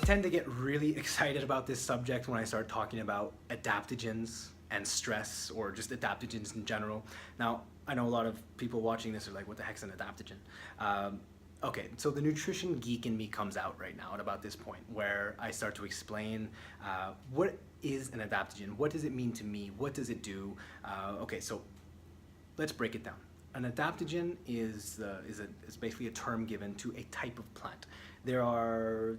tend to get really excited about this subject when I start talking about adaptogens and stress, or just adaptogens in general. Now, I know a lot of people watching this are like, what the heck's an adaptogen? Okay, so the nutrition geek in me comes out right now at about this point where I start to explain what is an adaptogen, what does it mean to me, what does it do? Okay, so let's break it down. An adaptogen is basically a term given to a type of plant. There are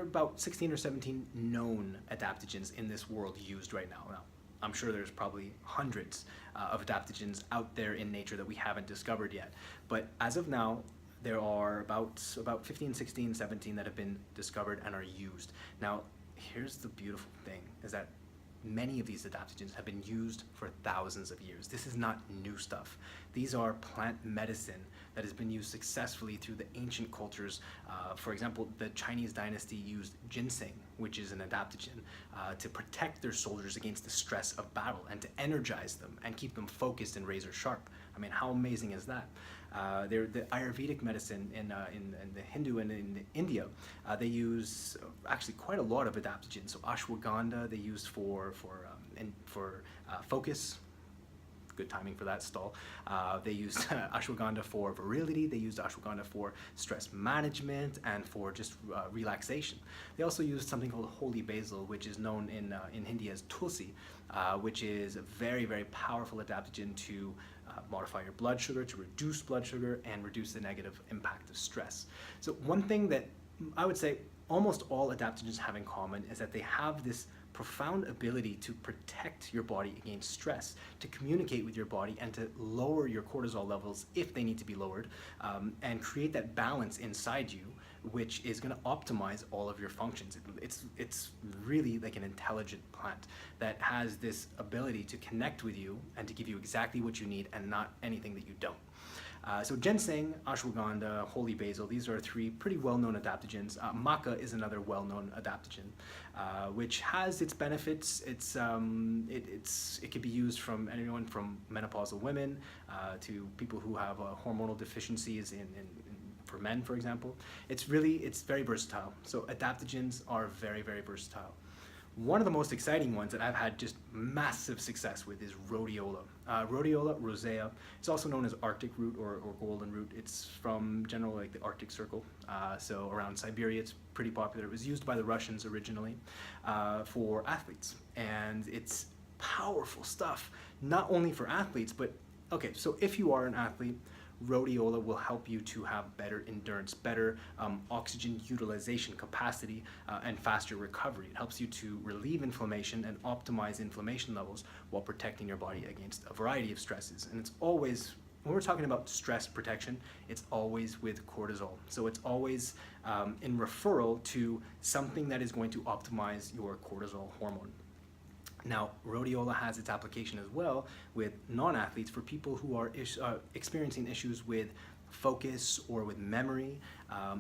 about 16 or 17 known adaptogens in this world used right now. Now, I'm sure there's probably hundreds of adaptogens out there in nature that we haven't discovered yet. But as of now, there are about 15, 16, 17 that have been discovered and are used. Now, here's the beautiful thing, is that many of these adaptogens have been used for thousands of years. This is not new stuff. These are plant medicine that has been used successfully through the ancient cultures. For example, the Chinese dynasty used ginseng, which is an adaptogen, to protect their soldiers against the stress of battle and to energize them and keep them focused and razor sharp. I mean, how amazing is that? The Ayurvedic medicine in the Hindu and in India, they use actually quite a lot of adaptogens. So ashwagandha they use for focus. Good timing for that stall. They used ashwagandha for virility. They used ashwagandha for stress management and for just relaxation. They also used something called holy basil, which is known in Hindi as tulsi, which is a very, very powerful adaptogen to modify your blood sugar, to reduce blood sugar, and reduce the negative impact of stress. So one thing that I would say almost all adaptogens have in common is that they have this profound ability to protect your body against stress, to communicate with your body, and to lower your cortisol levels if they need to be lowered, and create that balance inside you, which is going to optimize all of your functions. It's really like an intelligent plant that has this ability to connect with you and to give you exactly what you need and not anything that you don't. So ginseng, ashwagandha, holy basil, these are three pretty well-known adaptogens. Maca is another well-known adaptogen, which has its benefits. It can be used from anyone from menopausal women to people who have hormonal deficiencies for men, for example. It's very versatile. So adaptogens are very, very versatile. One of the most exciting ones that I've had just massive success with is rhodiola. Rhodiola rosea. It's also known as Arctic root or golden root. It's from generally like the Arctic Circle, so around Siberia. It's pretty popular. It was used by the Russians originally for athletes, and it's powerful stuff. Not only for athletes, but okay. So if you are an athlete, rhodiola will help you to have better endurance, better oxygen utilization capacity, and faster recovery. It helps you to relieve inflammation and optimize inflammation levels while protecting your body against a variety of stresses. And it's always, when we're talking about stress protection, it's always with cortisol. So it's always in referral to something that is going to optimize your cortisol hormone. Now, rhodiola has its application as well with non-athletes for people who are experiencing issues with focus or with memory.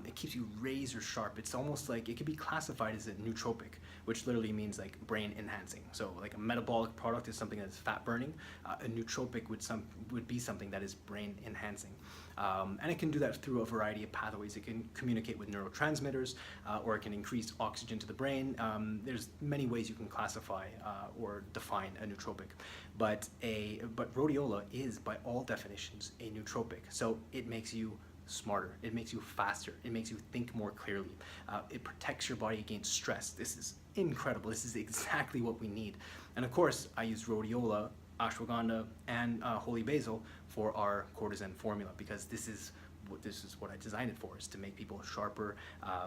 It keeps you razor sharp. It's almost like it could be classified as a nootropic, which literally means like brain enhancing. So like a metabolic product is something that's fat burning. A nootropic would be something that is brain enhancing. And it can do that through a variety of pathways. It can communicate with neurotransmitters, or it can increase oxygen to the brain. There's many ways you can classify or define a nootropic. But rhodiola is, by all definitions, a nootropic. So it makes you smarter, it makes you faster, it makes you think more clearly. It protects your body against stress. This is incredible. This is exactly what we need. And of course, I use rhodiola, ashwagandha, and holy basil for our cortisone formula, because this is what I designed it for, is to make people sharper,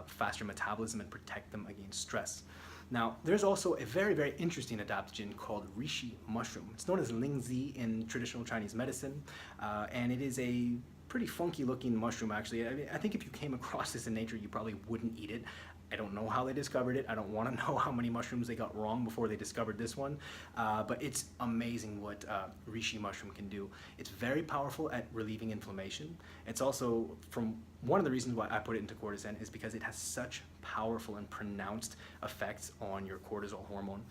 faster metabolism, and protect them against stress. Now, there's also a very, very interesting adaptogen called reishi mushroom. It's known as lingzi in traditional Chinese medicine, and it is a pretty funky looking mushroom, actually. I think if you came across this in nature, you probably wouldn't eat it. I don't know how they discovered it. I don't want to know how many mushrooms they got wrong before they discovered this one, but it's amazing what reishi mushroom can do. It's very powerful at relieving inflammation. It's also, from one of the reasons why I put it into cortisone is because it has such powerful and pronounced effects on your cortisol hormone.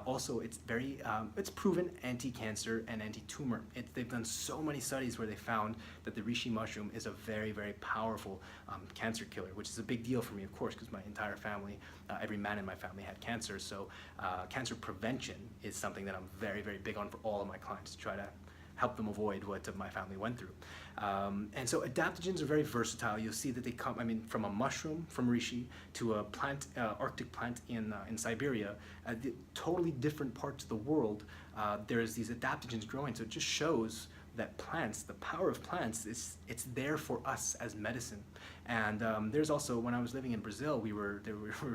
Also, it's proven anti-cancer and anti-tumor. They've done so many studies where they found that the reishi mushroom is a very, very powerful cancer killer, which is a big deal for me, of course, because my entire family, every man in my family had cancer. So cancer prevention is something that I'm very, very big on for all of my clients, to try to help them avoid what my family went through. And so adaptogens are very versatile. You'll see that they come, from a mushroom, from reishi, to a plant, Arctic plant in Siberia, totally different parts of the world. There's these adaptogens growing, so it just shows that plants, the power of plants, it's there for us as medicine. And there's also, when I was living in Brazil, we were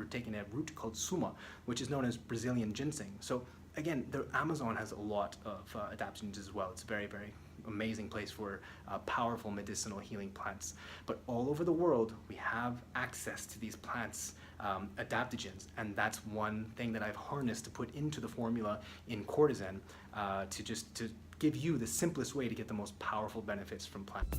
taking a root called suma, which is known as Brazilian ginseng. So again, the Amazon has a lot of adaptogens as well. It's a very, very amazing place for powerful medicinal healing plants. But all over the world, we have access to these plants, adaptogens, and that's one thing that I've harnessed to put into the formula in Cortizen, to give you the simplest way to get the most powerful benefits from plants.